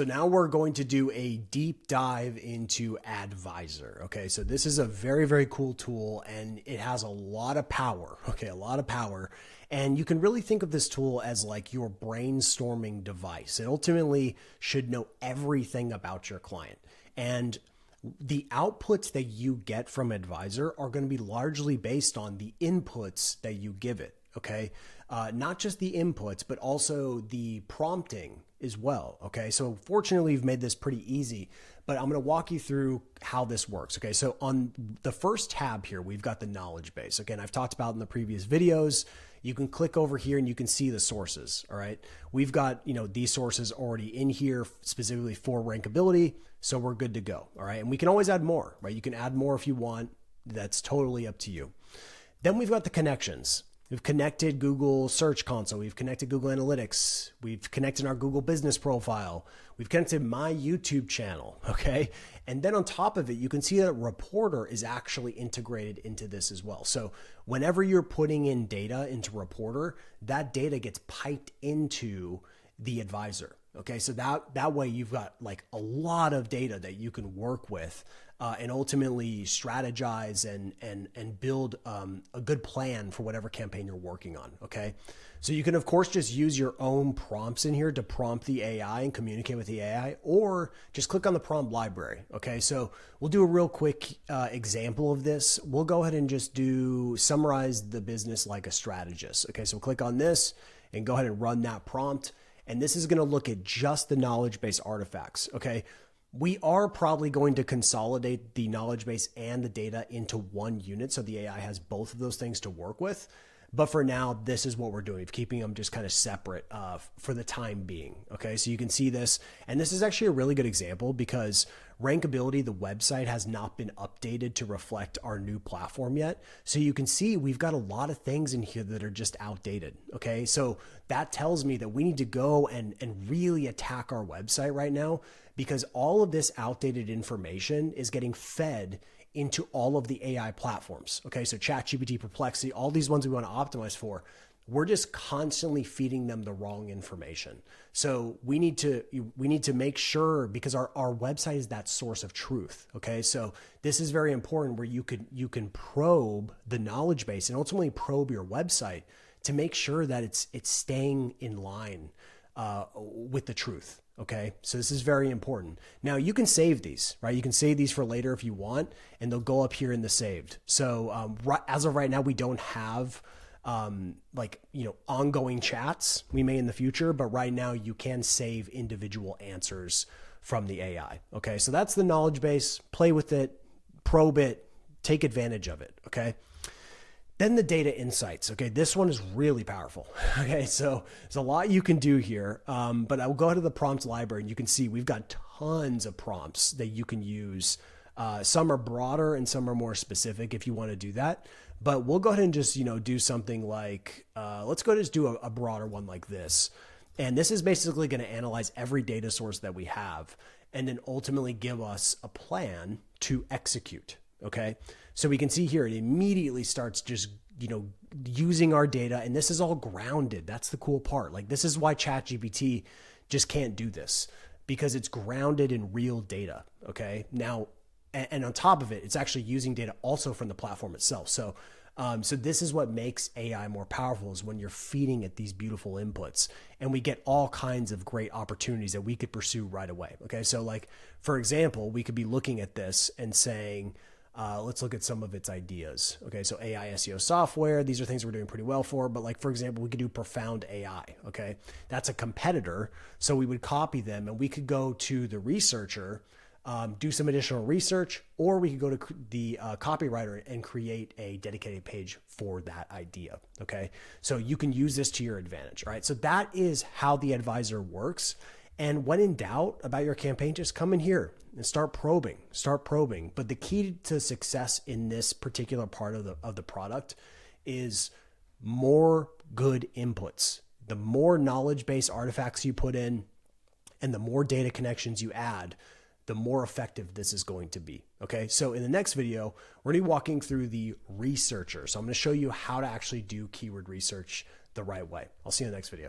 So now we're going to do a deep dive into Advisor. Okay, so this is a very, very cool tool and it has a lot of power. Okay, a lot of power. And you can really think of this tool as like your brainstorming device. It ultimately should know everything about your client. And the outputs that you get from Advisor are going to be largely based on the inputs that you give it. Okay, not just the inputs, but also the prompting as well. Okay, so fortunately, we've made this pretty easy, but I'm going to walk you through how this works. Okay, so on the first tab here, we've got the knowledge base. Again, I've talked about in the previous videos. You can click over here and you can see the sources. All right, we've got these sources already in here specifically for Rankability, so we're good to go. All right, and we can always add more. Right, you can add more if you want. That's totally up to you. Then we've got the connections. We've connected Google Search Console. We've connected Google Analytics. We've connected our Google Business Profile. We've connected my YouTube channel, okay? And then on top of it, you can see that Reporter is actually integrated into this as well. So whenever you're putting in data into Reporter, that data gets piped into the Advisor, okay? So that way you've got like a lot of data that you can work with and ultimately strategize and build a good plan for whatever campaign you're working on, okay? So you can, of course, just use your own prompts in here to prompt the AI and communicate with the AI, or just click on the prompt library, okay? So we'll do a real quick example of this. We'll go ahead and just summarize the business like a strategist, okay? So click on this and go ahead and run that prompt. And this is going to look at just the knowledge base artifacts, okay? We are probably going to consolidate the knowledge base and the data into one unit so the AI has both of those things to work with. But for now, this is what we're doing, keeping them just kind of separate for the time being. Okay, so you can see this. And this is actually a really good example because Rankability, the website, has not been updated to reflect our new platform yet. So you can see we've got a lot of things in here that are just outdated. Okay, so that tells me that we need to go and really attack our website right now because all of this outdated information is getting fed into all of the AI platforms. Okay, so ChatGPT, Perplexity, all these ones we want to optimize for, we're just constantly feeding them the wrong information. So we need to make sure, because our website is that source of truth. Okay, so this is very important where you can probe the knowledge base and ultimately probe your website to make sure that it's staying in line with the truth. Okay, so this is very important. Now you can save these, right? You can save these for later if you want, and they'll go up here in the saved. So as of right now, we don't have ongoing chats. We may in the future, but right now you can save individual answers from the AI. Okay, so that's the knowledge base. Play with it, probe it, take advantage of it. Okay. Then the data insights. Okay, this one is really powerful. Okay, so there's a lot you can do here, but I will go to the prompts library and you can see we've got tons of prompts that you can use. Some are broader and some are more specific if you want to do that. But we'll go ahead and just do something like, let's go just do a broader one like this. And this is basically going to analyze every data source that we have and then ultimately give us a plan to execute. Okay, so we can see here it immediately starts just using our data, and this is all grounded. That's the cool part. Like, this is why ChatGPT just can't do this, because it's grounded in real data. Okay, now and on top of it, it's actually using data also from the platform itself. So so this is what makes AI more powerful, is when you're feeding it these beautiful inputs, and we get all kinds of great opportunities that we could pursue right away. Okay, so like, for example, we could be looking at this and saying, let's look at some of its ideas. Okay, so AI SEO software, these are things we're doing pretty well for, but like, for example, we could do Profound AI. Okay, that's a competitor. So we would copy them and we could go to the researcher, do some additional research, or we could go to the copywriter and create a dedicated page for that idea. Okay, so you can use this to your advantage. All right, so that is how the Advisor works. And when in doubt about your campaign, just come in here and start probing. But the key to success in this particular part of the product is more good inputs. The more knowledge base artifacts you put in and the more data connections you add, the more effective this is going to be. Okay, so in the next video, we're going to be walking through the researcher. So I'm going to show you how to actually do keyword research the right way. I'll see you in the next video.